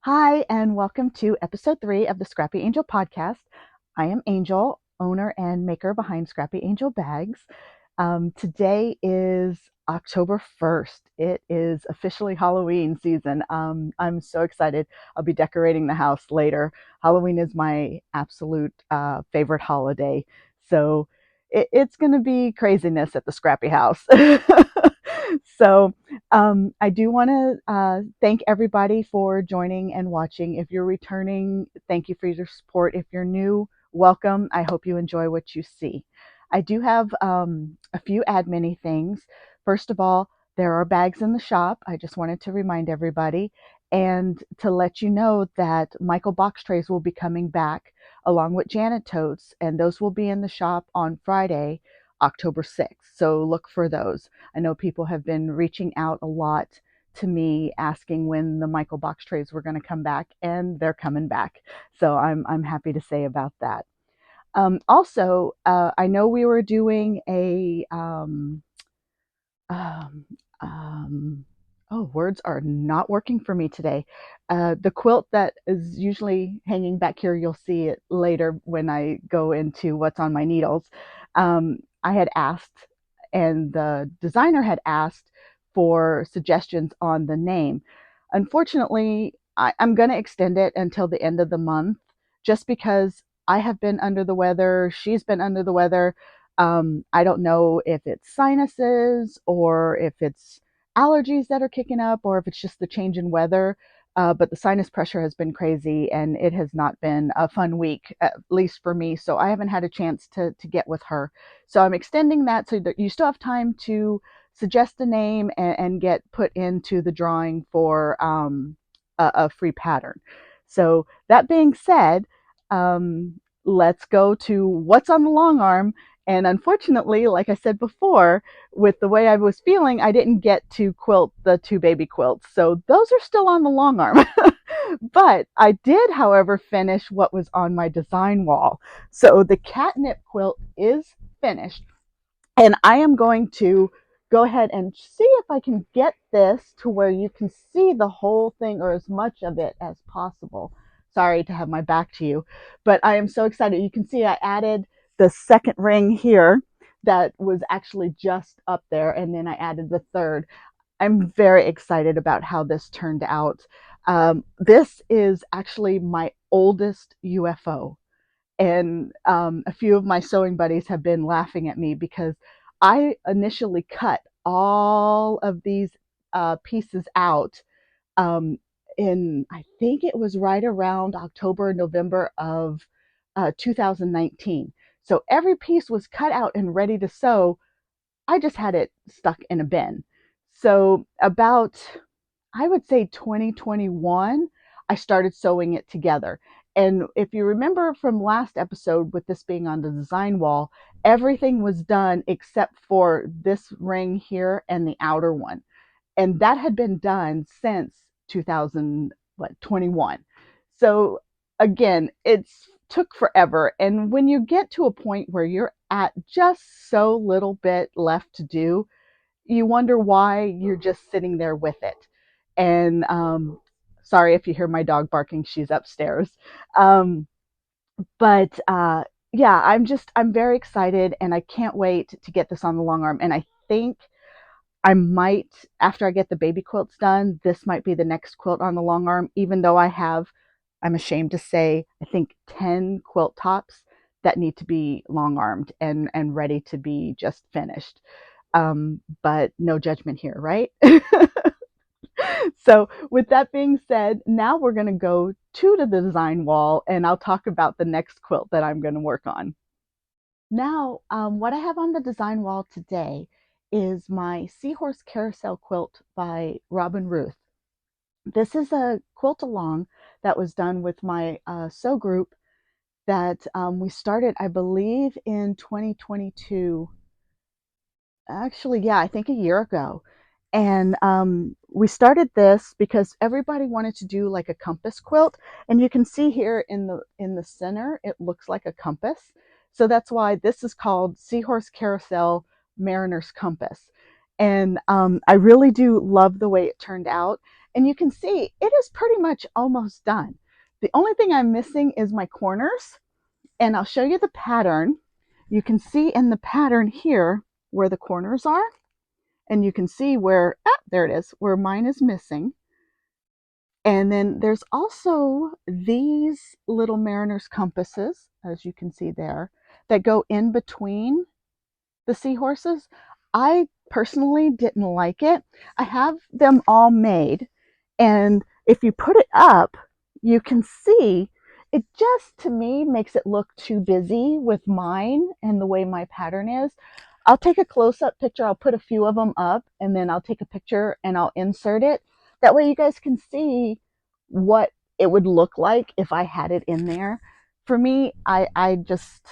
Hi, and welcome to episode 3 of the Scrappy Angel podcast. I am Angel, owner and maker behind Scrappy Angel Bags. Today is October 1st. It is officially Halloween season. I'm so excited. I'll be decorating the house later. Halloween is my absolute favorite holiday. So it's going to be craziness at the Scrappy house. So I do want to thank everybody for joining and watching. If you're returning, thank you for your support. If you're new, welcome. I hope you enjoy what you see. I do have a few admin things. First of all, there are bags in the shop. I just wanted to remind everybody and to let you know that Michael box trays will be coming back along with Janet totes, and those will be in the shop on Friday, October 6th. So look for those. I know people have been reaching out a lot to me asking when the Michael box trays were going to come back, and they're coming back. So I'm happy to say about that. Also, I know we were doing a um, um, oh, words are not working for me today. The quilt that is usually hanging back here, you'll see it later when I go into what's on my needles. I had asked, and the designer had asked for suggestions on the name. Unfortunately, I'm going to extend it until the end of the month just because I have been under the weather. She's been under the weather. I don't know if it's sinuses or if it's allergies that are kicking up or if it's just the change in weather. But the sinus pressure has been crazy and it has not been a fun week, at least for me. So I haven't had a chance to get with her. So I'm extending that so that you still have time to suggest a name and get put into the drawing for a free pattern. So that being said, let's go to what's on the long arm. And unfortunately, like I said before, with the way I was feeling, I didn't get to quilt the 2 baby quilts. So those are still on the long arm. But I did, however, finish what was on my design wall. So the catnip quilt is finished. And I am going to go ahead and see if I can get this to where you can see the whole thing or as much of it as possible. Sorry to have my back to you, but I am so excited. You can see I added the second ring here that was actually just up there, and then I added the third. I'm very excited about how this turned out. This is actually my oldest UFO. And a few of my sewing buddies have been laughing at me because I initially cut all of these pieces out um, in, I think it was right around October, November of 2019. So every piece was cut out and ready to sew. I just had it stuck in a bin. So about, I would say 2021, I started sewing it together. And if you remember from last episode, with this being on the design wall, everything was done except for this ring here and the outer one. And that had been done since 2021. So again, it's took forever. And when you get to a point where you're at just so little bit left to do, you wonder why you're just sitting there with it. And sorry if you hear my dog barking, she's upstairs. Um, but yeah, I'm very excited and I can't wait to get this on the long arm. And I think I might, after I get the baby quilts done, this might be the next quilt on the long arm, even though I'm ashamed to say, I think 10 quilt tops that need to be long armed and ready to be just finished. But no judgment here, right? So with that being said, now we're going to go to the design wall and I'll talk about the next quilt that I'm going to work on. Now, what I have on the design wall today is my Seahorse Carousel quilt by Robin Ruth. This is a quilt along that was done with my sew group that we started, I believe, in 2022. Actually, yeah, I think a year ago. And we started this because everybody wanted to do like a compass quilt, and you can see here in the center it looks like a compass. So that's why this is called Seahorse Carousel Mariner's Compass. And I really do love the way it turned out. And you can see it is pretty much almost done. The only thing I'm missing is my corners, and I'll show you the pattern. You can see in the pattern here where the corners are, and you can see where, there it is, where mine is missing. And then there's also these little mariner's compasses, as you can see there, that go in between the seahorses. I personally didn't like it. I have them all made, and if you put it up, you can see it just, to me, makes it look too busy with mine and the way my pattern is. I'll take a close-up picture. I'll put a few of them up, and then I'll take a picture and I'll insert it. That way you guys can see what it would look like if I had it in there. For me, I just,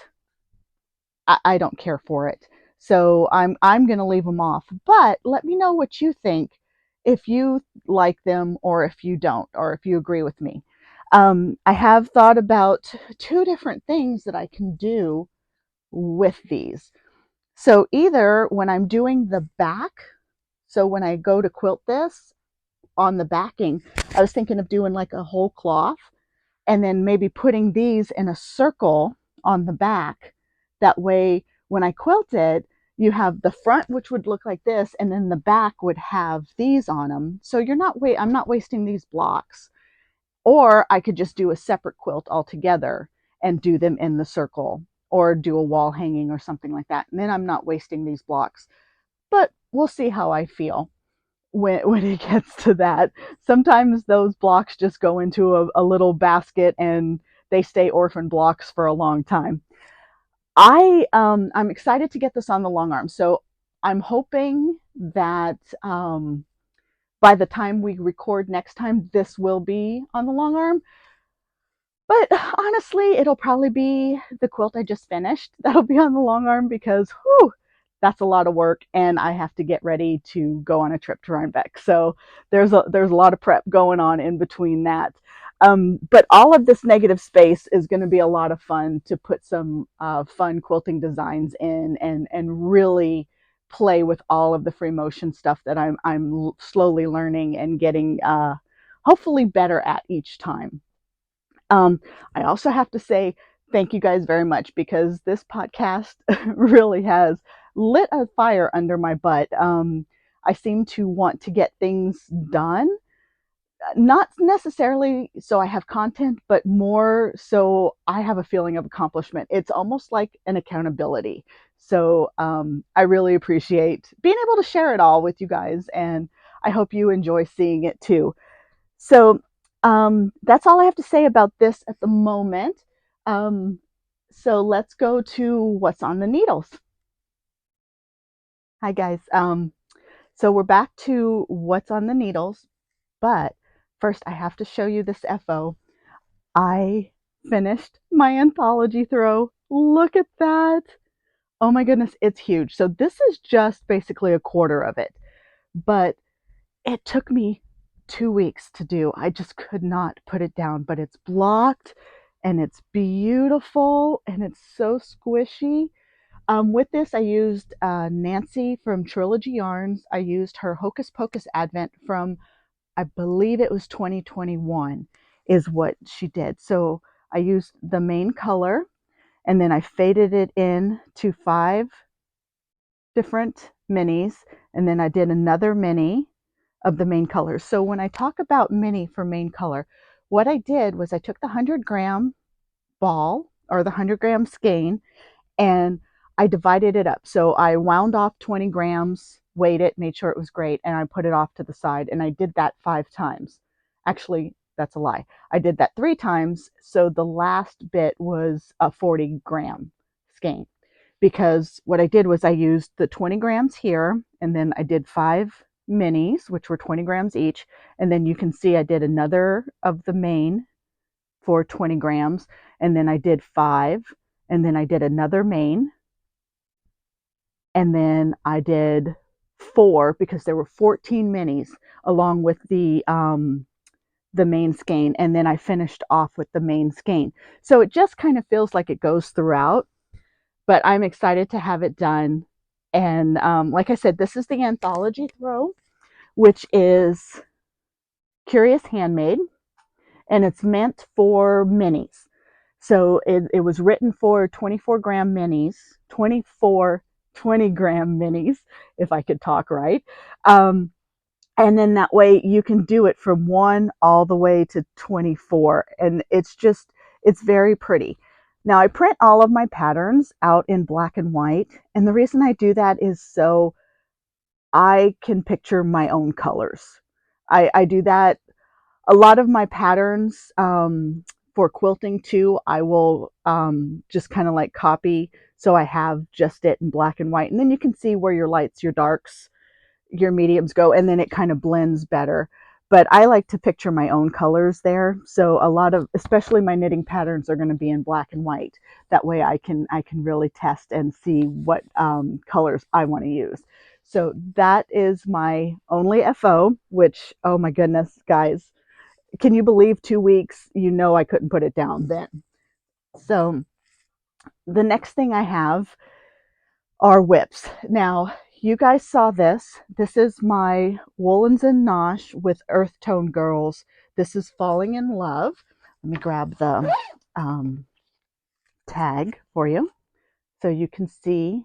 I don't care for it. So I'm going to leave them off. But let me know what you think, if you like them or if you don't, or if you agree with me. I have thought about two different things that I can do with these. So either when I'm doing the back, so when I go to quilt this on the backing, I was thinking of doing like a whole cloth and then maybe putting these in a circle on the back. That way, when I quilt it, you have the front, which would look like this, and then the back would have these on them. So I'm not wasting these blocks. Or I could just do a separate quilt altogether and do them in the circle, or do a wall hanging or something like that. And then I'm not wasting these blocks. But we'll see how I feel when it gets to that. Sometimes those blocks just go into a little basket and they stay orphan blocks for a long time. I'm excited to get this on the long arm. So I'm hoping that by the time we record next time, this will be on the long arm. But honestly, it'll probably be the quilt I just finished that'll be on the long arm, because whew, that's a lot of work, and I have to get ready to go on a trip to Rhinebeck. So there's a lot of prep going on in between that. But all of this negative space is going to be a lot of fun to put some fun quilting designs in, and really play with all of the free motion stuff that I'm slowly learning and getting hopefully better at each time. I also have to say thank you guys very much, because this podcast really has lit a fire under my butt. I seem to want to get things done, not necessarily so I have content, but more so I have a feeling of accomplishment. It's almost like an accountability. So I really appreciate being able to share it all with you guys, and I hope you enjoy seeing it too. So that's all I have to say about this at the moment. Um, so let's go to what's on the needles. Hi guys. So we're back to what's on the needles, but first I have to show you this FO. I finished my anthology throw. Look at that. Oh my goodness, it's huge. So this is just basically a quarter of it, but it took me 2 weeks to do. I just could not put it down, but it's blocked and it's beautiful and it's so squishy. With this, I used Nancy from Trilogy Yarns. I used her Hocus Pocus Advent from, I believe it was 2021 is what she did. So I used the main color, and then I faded it in to 5 different minis, and then I did another mini of the main colors. So when I talk about mini for main color, what I did was I took the 100-gram ball, or the 100-gram skein, and I divided it up. So I wound off 20 grams, weighed it, made sure it was great, and I put it off to the side. And I did that 5 times. Actually, that's a lie. I did that 3 times. So the last bit was a 40-gram skein, because what I did was I used the 20 grams here, and then I did 5 minis, which were 20 grams each. And then you can see I did another of the main for 20 grams, and then I did 5, and then I did another main, and then I did 4, because there were 14 minis along with the main skein, and then I finished off with the main skein. So it just kind of feels like it goes throughout, but I'm excited to have it done. And like I said, this is the Anthology Throw, which is Curious Handmade, and it's meant for minis. So it was written for 24-gram minis, 24 20-gram minis, if I could talk right. Um, and then that way you can do it from 1 all the way to 24. And it's very pretty. Now I print all of my patterns out in black and white. And the reason I do that is so I can picture my own colors. I do that a lot of my patterns for quilting too. I will just kind of like copy, so I have just it in black and white, and then you can see where your lights, your darks, your mediums go, and then it kind of blends better. But I like to picture my own colors there, so a lot of, especially my knitting patterns, are going to be in black and white. That way I can really test and see what colors I want to use. So that is my only FO, which, oh my goodness, guys, can you believe 2 weeks? You know, I couldn't put it down then. So the next thing I have are whips. Now, you guys saw this. This is my Woolens and Nosh with Earth Tone Girls. This is Falling in Love. Let me grab the tag for you so you can see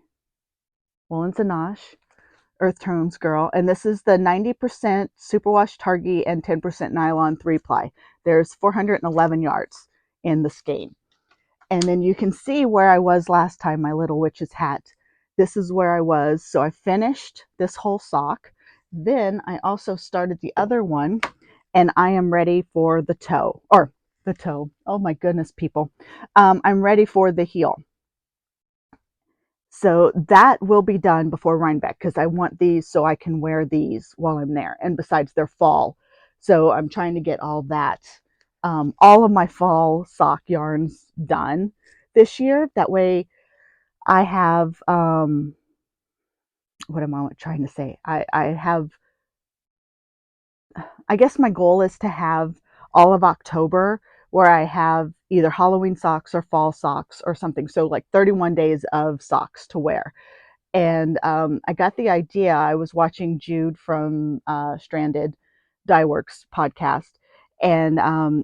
Woolens and Nosh, Earth Tones Girl. And this is the 90% superwash targhee and 10% nylon 3-ply. There's 411 yards in the skein. And then you can see where I was last time, my little witch's hat. This is where I was. So I finished this whole sock. Then I also started the other one, and I am ready for the toe, or the toe. Oh my goodness, people. I'm ready for the heel. So that will be done before Rhinebeck, because I want these so I can wear these while I'm there. And besides, they're fall. So I'm trying to get all of my fall sock yarns done this year. That way I have, what am I trying to say? I guess my goal is to have all of October where I have either Halloween socks or fall socks or something. So like 31 days of socks to wear. And I got the idea. I was watching Jude from Stranded Dye Works podcast, and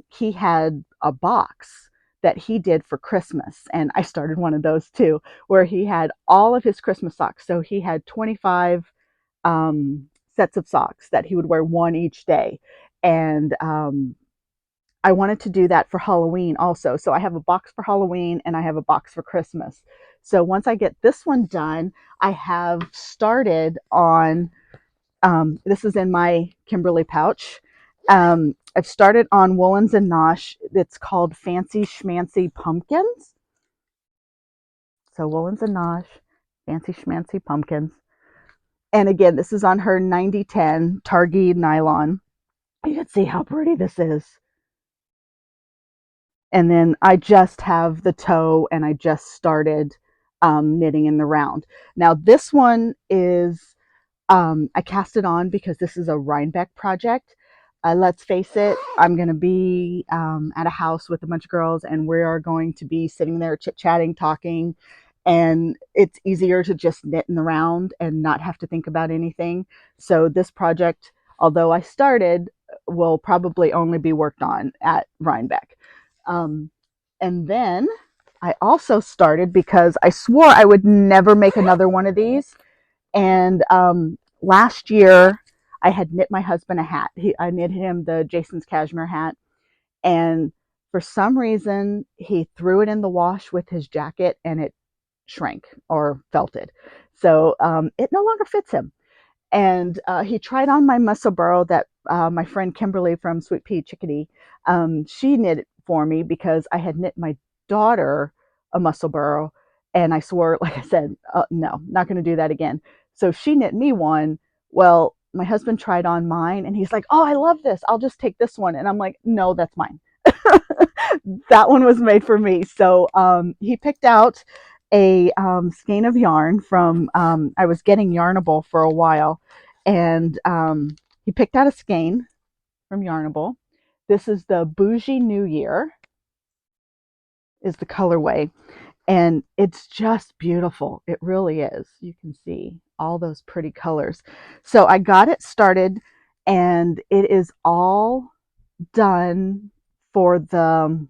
he had a box that he did for Christmas. And I started one of those too, where he had all of his Christmas socks. So he had 25 sets of socks that he would wear one each day. And I wanted to do that for Halloween also. So I have a box for Halloween and I have a box for Christmas. So once I get this one done, I have started on, this is in my Kimberly pouch. I've started on Woolens and Nosh. It's called Fancy Schmancy Pumpkins. So Woolens and Nosh, Fancy Schmancy Pumpkins. And again, this is on her 9010 Targhee nylon. You can see how pretty this is. And then I just have the toe, and I just started knitting in the round. Now this one is, I cast it on because this is a Rhinebeck project. Let's face it, I'm going to be at a house with a bunch of girls, and we are going to be sitting there chit-chatting, talking, and it's easier to just knit in the round and not have to think about anything. So this project, although I started, will probably only be worked on at Rhinebeck. And then I also started because I swore I would never make another one of these. And last year I had knit my husband a hat. I knit him the Jason's Cashmere hat. And for some reason, he threw it in the wash with his jacket and it shrank or felted. So it no longer fits him. And he tried on my muscle burrow that my friend Kimberly from Sweet Pea Chickadee, she knit it for me because I had knit my daughter a muscle burrow, and I swore, like I said, no, not going to do that again. So she knit me one. Well, my husband tried on mine, and he's like, "Oh, I love this. I'll just take this one." And I'm like, "No, that's mine." That one was made for me. So he picked out a skein of yarn from, I was getting Yarnable for a while, and he picked out a skein from Yarnable. This is the Bougie New Year, is the colorway, and it's just beautiful. It really is. You can see all those pretty colors. So I got it started and it is all done for the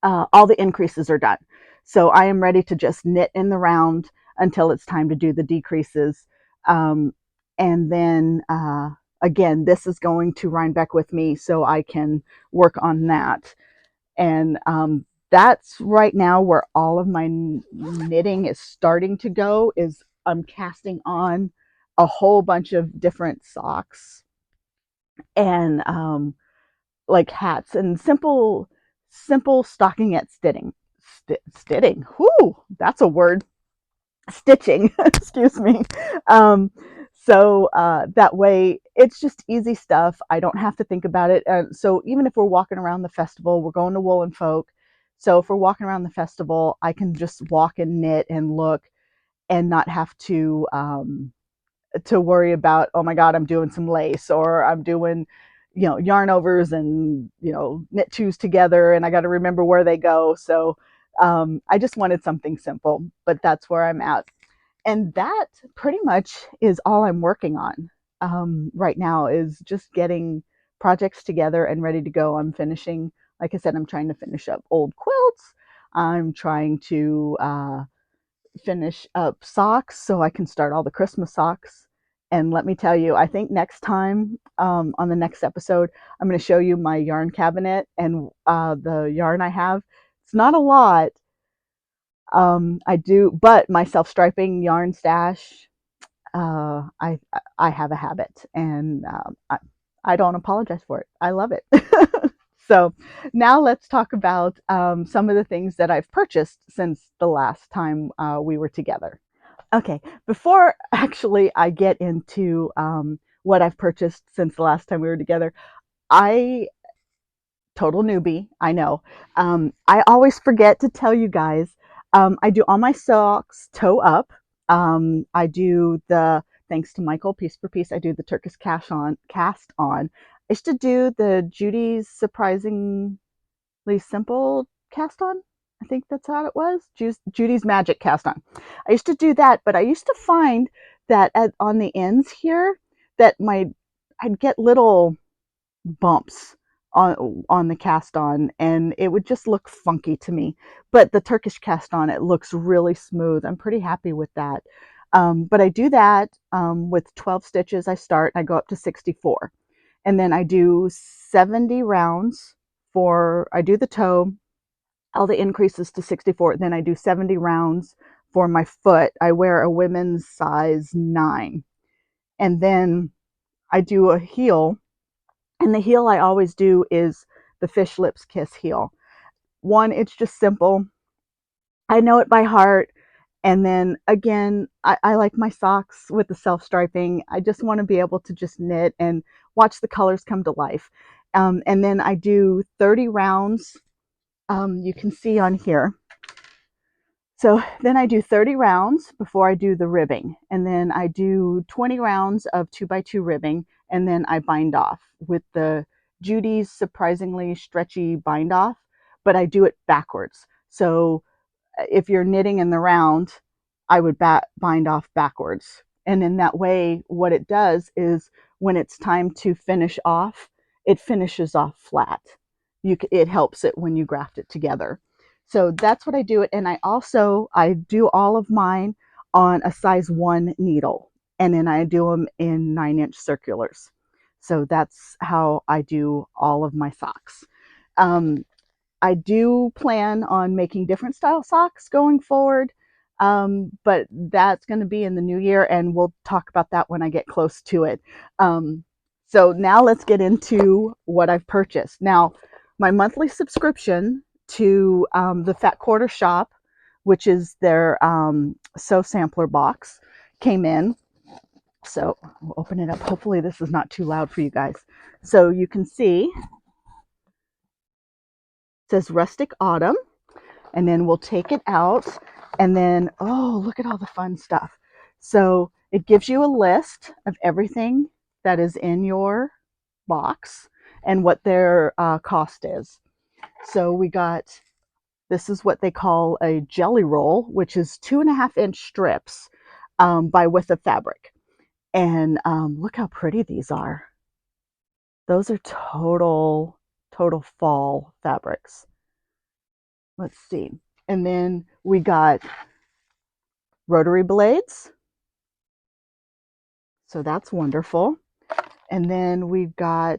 all the increases are done. So I am ready to just knit in the round until it's time to do the decreases. Um, and then again, this is going to Rhinebeck with me so I can work on that. And that's right now where all of my knitting is starting to go, is I'm casting on a whole bunch of different socks and like hats and simple stockinette stitting. Stitting. Whoo, that's a word. Stitching. Excuse me. That way it's just easy stuff. I don't have to think about it. So even if we're walking around the festival, we're going to Woolen Folk. So if we're walking around the festival, I can just walk and knit and look and not have to worry about, oh my God, I'm doing some lace, or I'm doing, yarn overs and, knit twos together, and I got to remember where they go. So I just wanted something simple, but that's where I'm at. And that pretty much is all I'm working on right now, is just getting projects together and ready to go. I'm finishing, like I said, I'm trying to finish up old quilts. I'm trying to finish up socks so I can start all the Christmas socks. And let me tell you, I think next time on the next episode, I'm going to show you my yarn cabinet and the yarn I have. It's not a lot. I do, but my self-striping yarn stash, uh, I I have a habit, and I don't apologize for it. I love it. So now let's talk about some of the things that I've purchased since the last time we were together. Okay, before actually I get into what I've purchased since the last time we were together, I total newbie, I know. I always forget to tell you guys. I do all my socks toe up. I do the, thanks to Michael piece per piece, I do the Turkish cast on. I used to do the Judy's Surprisingly Simple cast on. I think that's how it was. Judy's Magic cast on. I used to do that, but I used to find that on the ends here that I'd get little bumps on the cast on, and it would just look funky to me. But the Turkish cast on, it looks really smooth. I'm pretty happy with that. But I do that with 12 stitches. I go up to 64, and then I do 70 rounds I do the toe, all the increases to 64. Then I do 70 rounds for my foot. I wear a women's size 9, and then I do a heel, and the heel I always do is the Fish Lips Kiss heel. One, it's just simple. I know it by heart. And then again, I like my socks with the self striping. I just want to be able to just knit and watch the colors come to life. And then I do 30 rounds. You can see on here. So then I do 30 rounds before I do the ribbing. And then I do 20 rounds of 2x2 ribbing. And then I bind off with the Judy's Surprisingly Stretchy bind off, but I do it backwards. So if you're knitting in the round, I would bind off backwards. And in that way, what it does is when it's time to finish off, it finishes off flat. It helps it when you graft it together. So that's what I do it. And I do all of mine on a size 1 needle. And then I do them in 9-inch circulars. So that's how I do all of my socks. I do plan on making different style socks going forward, but that's going to be in the new year, and we'll talk about that when I get close to it. So now let's get into what I've purchased. Now, my monthly subscription to the Fat Quarter Shop, which is their sew sampler box, came in. So we'll open it up. Hopefully this is not too loud for you guys. So you can see it says Rustic Autumn, and then we'll take it out, and then, oh, look at all the fun stuff. So it gives you a list of everything that is in your box and what their cost is. So we got, this is what they call a jelly roll, which is 2.5-inch strips by width of fabric. And look how pretty these are. Those are total fall fabrics. Let's see. And then we got rotary blades. So that's wonderful. And then we've got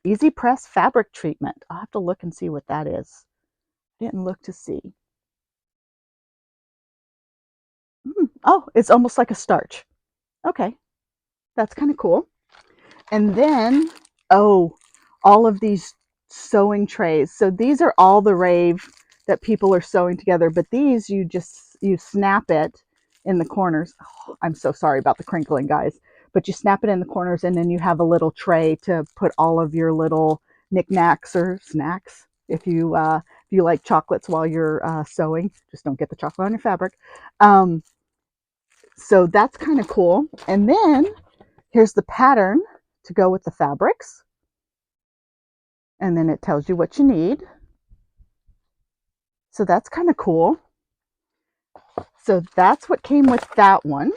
easy press fabric treatment. I'll have to look and see what that is. Didn't look to see. Oh, it's almost like a starch. Okay, that's kind of cool. And then, oh, all of these sewing trays. So these are all the rave that people are sewing together, but these you snap it in the corners. Oh, I'm so sorry about the crinkling, guys, but you snap it in the corners and then you have a little tray to put all of your little knickknacks or snacks. If you like chocolates while you're sewing, just don't get the chocolate on your fabric. So that's kind of cool. And then here's the pattern to go with the fabrics. And then it tells you what you need. So that's kind of cool. So that's what came with that one.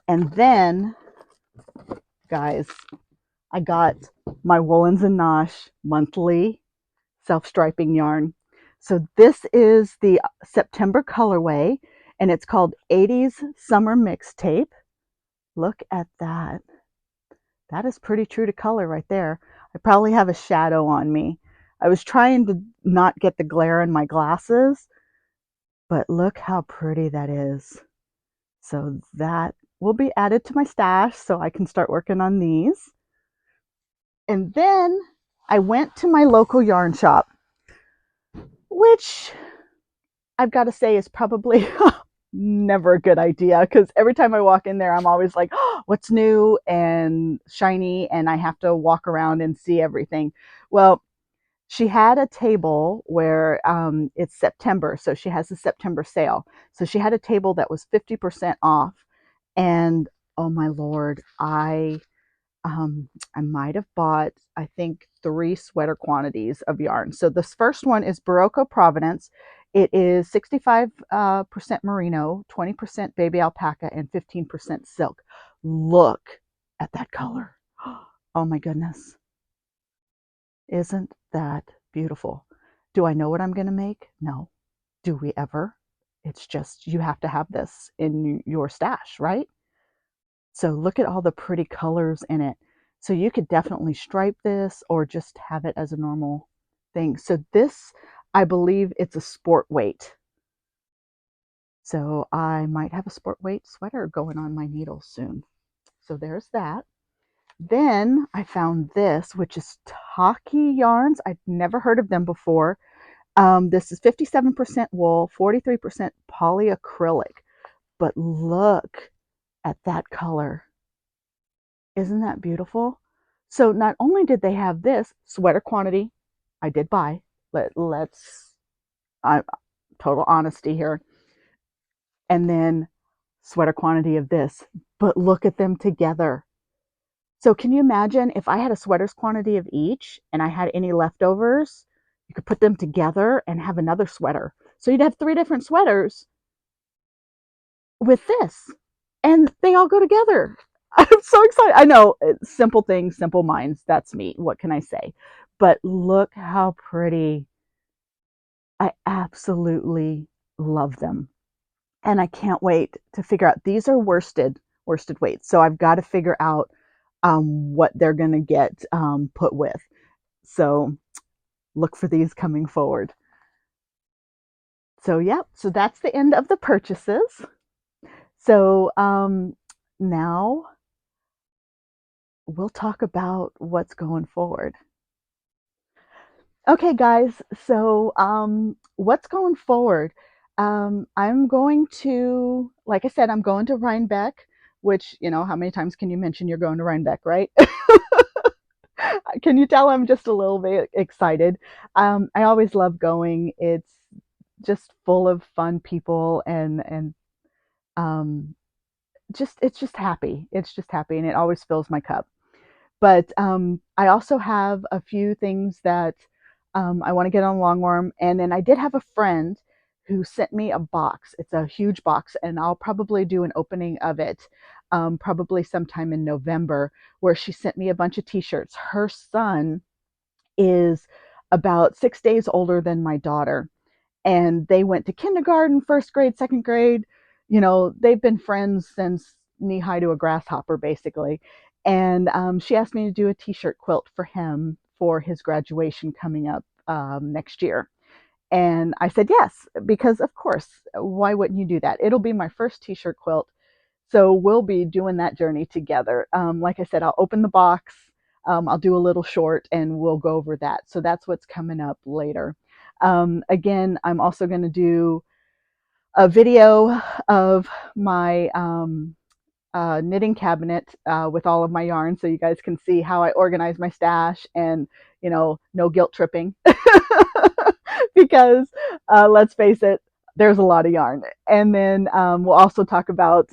And then, guys, I got my Woolens and Nosh monthly self-striping yarn. So this is the September colorway, and it's called 80s Summer Mixtape. Look at that. That is pretty true to color right there. I probably have a shadow on me. I was trying to not get the glare in my glasses, but look how pretty that is. So that will be added to my stash so I can start working on these. And then I went to my local yarn shop, which I've got to say is probably never a good idea because every time I walk in there, I'm always like, oh, what's new and shiny, and I have to walk around and see everything. Well, she had a table where it's September, so she has a September sale. So she had a table that was 50% off, and oh my Lord, I might have bought, I think, 3 sweater quantities of yarn. So this first one is Barocco Providence. It is 65% merino, 20% baby alpaca, and 15% silk. Look at that color. Oh my goodness. Isn't that beautiful? Do I know what I'm going to make? No. Do we ever? It's just you have to have this in your stash, right? So look at all the pretty colors in it. So you could definitely stripe this or just have it as a normal thing. So this, I believe it's a sport weight. So I might have a sport weight sweater going on my needles soon. So there's that. Then I found this, which is Taki yarns. I'd never heard of them before. This is 57% wool, 43% polyacrylic. But look at that color. Isn't that beautiful? So not only did they have this sweater quantity, I did buy. Let's total honesty here. And then sweater quantity of this, but look at them together. So can you imagine if I had a sweater's quantity of each and I had any leftovers, you could put them together and have another sweater. So you'd have 3 different sweaters with this, and they all go together. I'm so excited. I know, simple things, simple minds. That's me. What can I say? But look how pretty. I absolutely love them. And I can't wait to figure out. These are worsted weights. So I've got to figure out what they're going to get put with. So look for these coming forward. So yeah, so that's the end of the purchases. So now we'll talk about what's going forward. Okay, guys, so what's going forward? I'm going to, like I said, I'm going to Rhinebeck, which, you know, how many times can you mention you're going to Rhinebeck, right? Can you tell I'm just a little bit excited? I always love going. It's just full of fun people and um, just it's just happy. It's just happy, and it always fills my cup. But I also have a few things that I want to get on Longworm. And then I did have a friend who sent me a box. It's a huge box, and I'll probably do an opening of it probably sometime in November, where she sent me a bunch of t-shirts. Her son is about 6 days older than my daughter, and they went to kindergarten, first grade, second grade. They've been friends since knee high to a grasshopper, basically. And she asked me to do a t-shirt quilt for him for his graduation coming up next year. And I said yes, because of course, why wouldn't you do that? It'll be my first t-shirt quilt, so we'll be doing that journey together. Like I said, I'll open the box, I'll do a little short, and we'll go over that. So that's what's coming up later. Again, I'm also going to do a video of my knitting cabinet with all of my yarn, so you guys can see how I organize my stash, and no guilt tripping. Because let's face it, there's a lot of yarn. And then we'll also talk about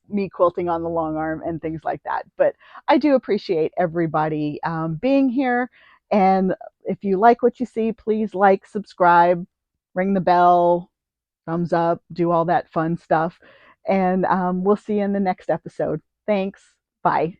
me quilting on the long arm and things like that. But I do appreciate everybody being here. And if you like what you see, please like, subscribe, ring the bell, thumbs up, do all that fun stuff. And we'll see you in the next episode. Thanks. Bye.